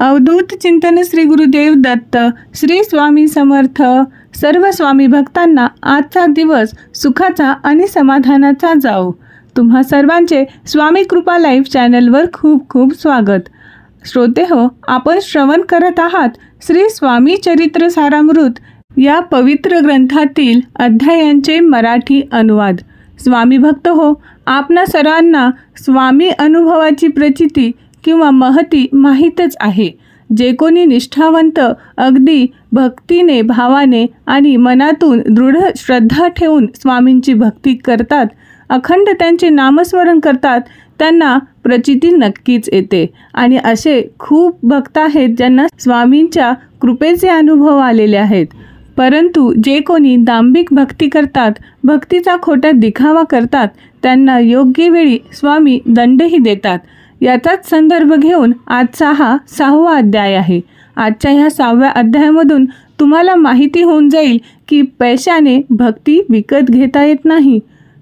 अवधूत चिंतन श्री गुरुदेव दत्त. श्री स्वामी समर्थ. सर्व स्वामी भक्तांना आजचा दिवस सुखाचा आणि समाधानाचा जाओ. तुम्हा सर्वांचे स्वामी कृपा लाईव्ह चॅनलवर खूप खूप स्वागत. श्रोते हो, आपण श्रवण करत आहात श्री स्वामी चरित्र सारामृत या पवित्र ग्रंथातील अध्यायांचे मराठी अनुवाद. स्वामी भक्त हो, आपणा सर्वांना स्वामी अनुभवाची प्रचिती किंवा महती माहीतच आहे. जे कोणी निष्ठावंत अगदी भक्तीने, भावाने आणि मनातून दृढ श्रद्धा ठेवून स्वामींची भक्ती करतात, अखंड त्यांचे नामस्मरण करतात, त्यांना प्रचिती नक्कीच येते. आणि असे खूप भक्त आहेत ज्यांना स्वामींच्या कृपेचे अनुभव आलेले आहेत. परंतु जे कोणी दांभिक भक्ती करतात, भक्तीचा खोटा दिखावा करतात, त्यांना योग्य वेळी स्वामी दंडही देतात. याचाच संदर्भ घेऊन आजचा हा 6वा अध्याय आहे. आजच्या ह्या 6व्या अध्यायामधून तुम्हाला माहिती होऊन जाईल की पैशाने भक्ती विकत घेता येत नाही.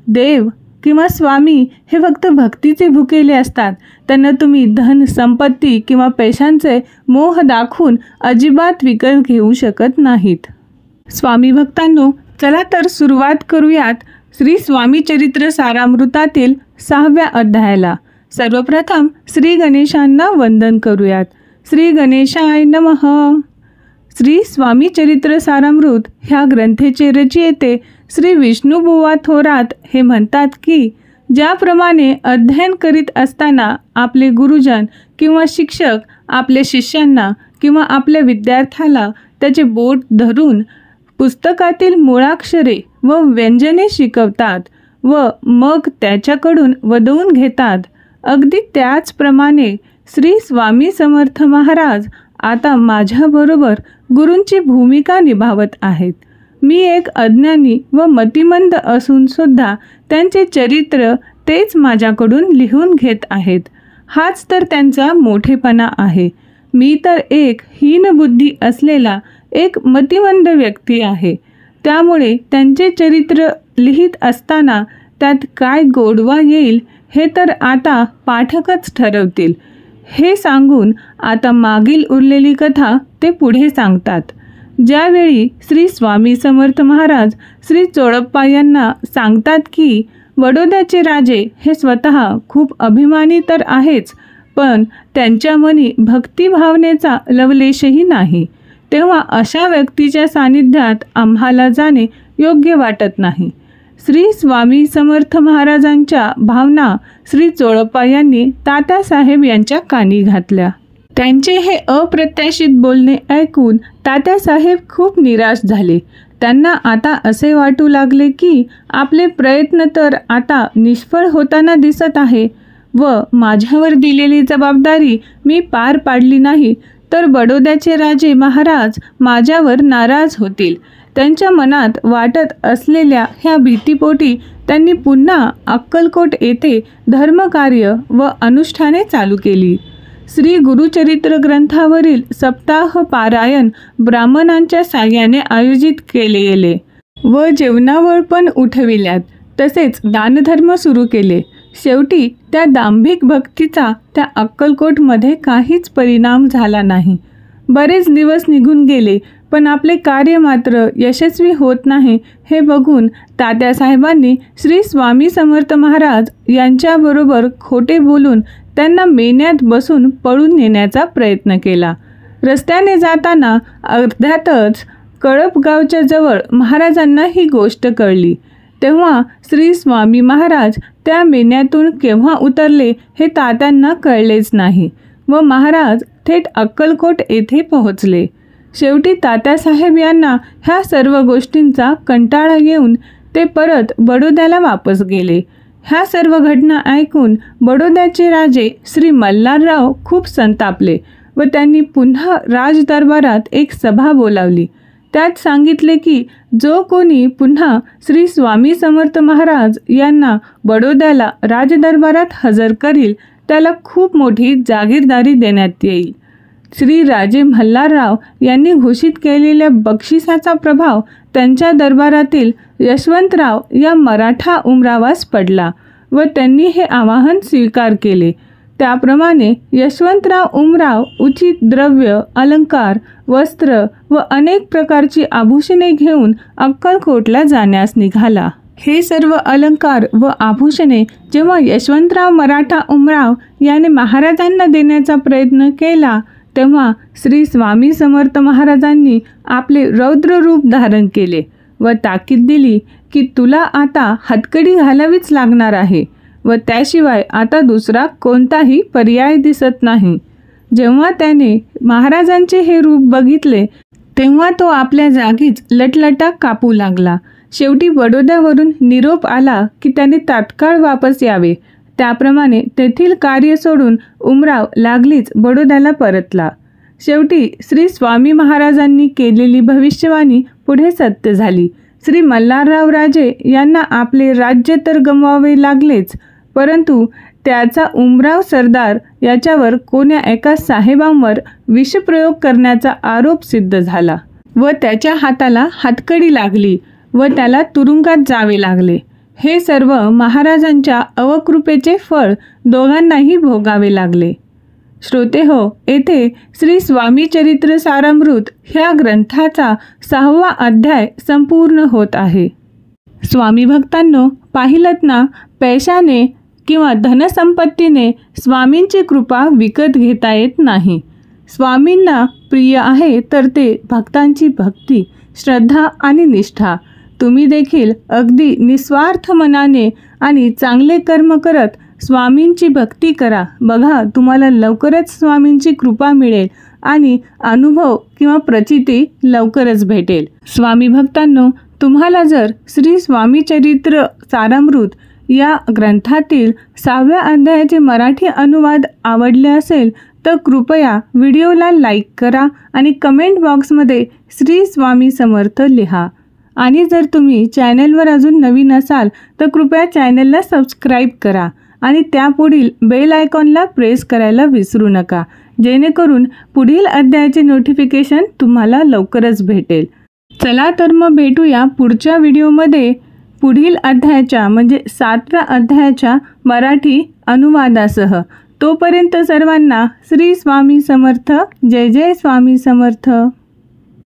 देव किंवा स्वामी हे फक्त भक्तीचे भुकेले असतात. त्यांना तुम्ही धन, संपत्ती किंवा पैशांचे मोह दाखवून अजिबात विकत घेऊ शकत नाहीत. स्वामी भक्तांनो, चला तर सुरुवात करूयात श्री स्वामी चरित्र सारामृतातील 6व्या अध्यायाला. सर्वप्रथम श्री गणेशांना वंदन करूयात. श्री गणेशाय नमः. श्री स्वामी चरित्र सारामृत ह्या ग्रंथेचे रचयिते श्री विष्णुबुवा थोरात हे म्हणतात की ज्याप्रमाणे अध्ययन करीत असताना आपले गुरुजन किंवा शिक्षक आपल्या शिष्यांना किंवा आपल्या विद्यार्थ्याला त्याचे बोट धरून पुस्तकातील मुळाक्षरे व व्यंजने शिकवतात व मग त्याच्याकडून वदवून घेतात, अगदी त्याचप्रमाणे श्री स्वामी समर्थ महाराज आता माझ्याबरोबर गुरूंची भूमिका निभावत आहेत. मी एक अज्ञानी व मतिमंद असून सुद्धा त्यांचे चरित्र तेच माझ्याकडून लिहून घेत आहेत. हाच तर त्यांचा मोठेपणा आहे. मी तर एक हीनबुद्धी असलेला एक मतिमंद व्यक्ती आहे. त्यामुळे त्यांचे चरित्र लिहित असताना त्यात काय गोडवा येईल हे तर आता पाठकच ठरवतील. हे सांगून आता मागील उरलेली कथा ते पुढे सांगतात. ज्यावेळी श्री स्वामी समर्थ महाराज श्री चोळप्पा यांना सांगतात की बडोद्याचे राजे हे स्वतः खूप अभिमानी तर आहेच, पण त्यांच्या मनी भक्तिभावनेचा लवलेशही नाही, तेव्हा अशा व्यक्तीच्या सानिध्यात आम्हाला जाणे योग्य वाटत नाही. श्री स्वामी समर्थ महाराजांच्या भावना श्री चोळप्पा यांनी तात्यासाहेब यांच्या कानी घातल्या. त्यांचे हे अप्रत्याशित बोलणे ऐकून तात्यासाहेब खूप निराश झाले. त्यांना आता असे वाटू लागले की आपले प्रयत्न तर आता निष्फळ होताना दिसत आहे व माझ्यावर दिलेली जबाबदारी मी पार पाडली नाही तर बडोद्याचे राजे महाराज माझ्यावर नाराज होतील. त्यांच्या मनात वाटत असलेल्या ह्या भीतीपोटी त्यांनी पुन्हा अक्कलकोट येथे धर्मकार्य व अनुष्ठाने चालू केली. श्री गुरुचरित्र ग्रंथावरील सप्ताह पारायण ब्राह्मणांच्या साहाय्याने आयोजित केले गेले व जेवणावळ पण उठविल्यात. तसेच दानधर्म सुरू केले. शेवटी त्या दांभिक भक्तीचा त्या अक्कलकोटमध्ये काहीच परिणाम झाला नाही. बरेच दिवस निघून गेले, पण आपले कार्य मात्र यशस्वी होत नाही. हे बघून तात्यासाहेबांनी श्री स्वामी समर्थ महाराज यांच्याबरोबर खोटे बोलून त्यांना मेण्यात बसून पळून नेण्याचा प्रयत्न केला. रस्त्याने जाताना अर्ध्यातच कळपगावच्या जवळ महाराजांना ही गोष्ट कळली. तेव्हा श्री स्वामी महाराज त्या मेण्यातून केव्हा उतरले हे तात्यांना कळलेच नाही व महाराज थेट अक्कलकोट येथे पोहोचले. शेवटी तात्यासाहेब यांना ह्या सर्व गोष्टींचा कंटाळा येऊन ते परत बडोद्याला वापस गेले. ह्या सर्व घटना ऐकून बडोद्याचे राजे श्री मल्हारराव खूप संतापले व त्यांनी पुन्हा राजदरबारात एक सभा बोलावली. त्यात सांगितले की जो कोणी पुन्हा श्री स्वामी समर्थ महाराज यांना बडोद्याला राजदरबारात हजर करील त्याला खूप मोठी जागीरदारी देण्यात येईल. श्री राजे मल्हारराव यांनी घोषित केलेल्या बक्षिसाचा प्रभाव त्यांच्या दरबारातील यशवंतराव या मराठा उमरावास पडला व त्यांनी हे आवाहन स्वीकार केले. त्याप्रमाणे यशवंतराव उमराव उचित द्रव्य, अलंकार, वस्त्र व अनेक प्रकारची आभूषणे घेऊन अक्कलकोटला जाण्यास निघाला. हे सर्व अलंकार व आभूषणे जेव्हा यशवंतराव मराठा उमराव याने महाराजांना देण्याचा प्रयत्न केला, तेव्हा श्री स्वामी समर्थ महाराजांनी आपले रौद्र रूप धारण केले व ताकीद दिली की तुला आता हातकडी घालावीच लागणार आहे व त्याशिवाय आता दुसरा कोणताही पर्याय दिसत नाही. जेव्हा त्याने महाराजांचे हे रूप बघितले, तेव्हा तो आपल्या जागीच लटलटा कापू लागला. शेवटी बडोद्यावरून निरोप आला की त्याने तात्काळ वापस यावे. त्याप्रमाणे तेथील कार्य सोडून उमराव लागलीच बडोद्याला परतला. शेवटी श्री स्वामी महाराजांनी केलेली भविष्यवाणी पुढे सत्य झाली. श्री मल्हारराव राजे यांना आपले राज्य तर गमवावे लागलेच, परंतु त्याचा उमराव सरदार याच्यावर कोण्या एका साहेबांवर विषप्रयोग करण्याचा आरोप सिद्ध झाला व त्याच्या हाताला हातकडी लागली व त्याला तुरुंगात जावे लागले. हे सर्व महाराजांच्या अवकृपेचे फळ दोघांनाही भोगावे लागले. श्रोतेहो, येथे श्री स्वामी चरित्र सारामृत ह्या ग्रंथाचा 6वा अध्याय संपूर्ण होत आहे. स्वामी भक्तांनो, पाहिलत ना, पैशाने किंवा धनसंपत्तीने स्वामींची कृपा विकत घेता येत नाही. स्वामींना प्रिय आहे तर ते भक्तांची भक्ती, श्रद्धा आणि निष्ठा. तुम्ही देखील अगदी निस्वार्थ मनाने आणि चांगले कर्म करत स्वामींची भक्ती करा. बघा, तुम्हाला लवकरच स्वामींची कृपा मिळेल आणि अनुभव किंवा प्रचिती लवकरच भेटेल. स्वामी भक्तांनो, तुम्हाला जर श्री स्वामी चरित्र सारामृत या ग्रंथातील 6व्या अध्यायाचे मराठी अनुवाद आवडले असेल तर कृपया व्हिडिओला लाईक करा आणि कमेंट बॉक्समध्ये श्री स्वामी समर्थ लिहा. आणि जर तुम्ही चॅनलवर अजून नवीन असाल तर कृपया चॅनलला सबस्क्राईब करा आणि त्यापुढील बेल आयकॉनला प्रेस करायला विसरू नका, जेणेकरून पुढील अध्यायाचे नोटिफिकेशन तुम्हाला लवकरच भेटेल. चला तर मग भेटूया पुढच्या व्हिडिओमध्ये पुढील अध्यायाच्या म्हणजे 7व्या अध्यायाच्या मराठी अनुवादासह. तोपर्यंत सर्वांना श्री स्वामी समर्थ. जय जय स्वामी समर्थ.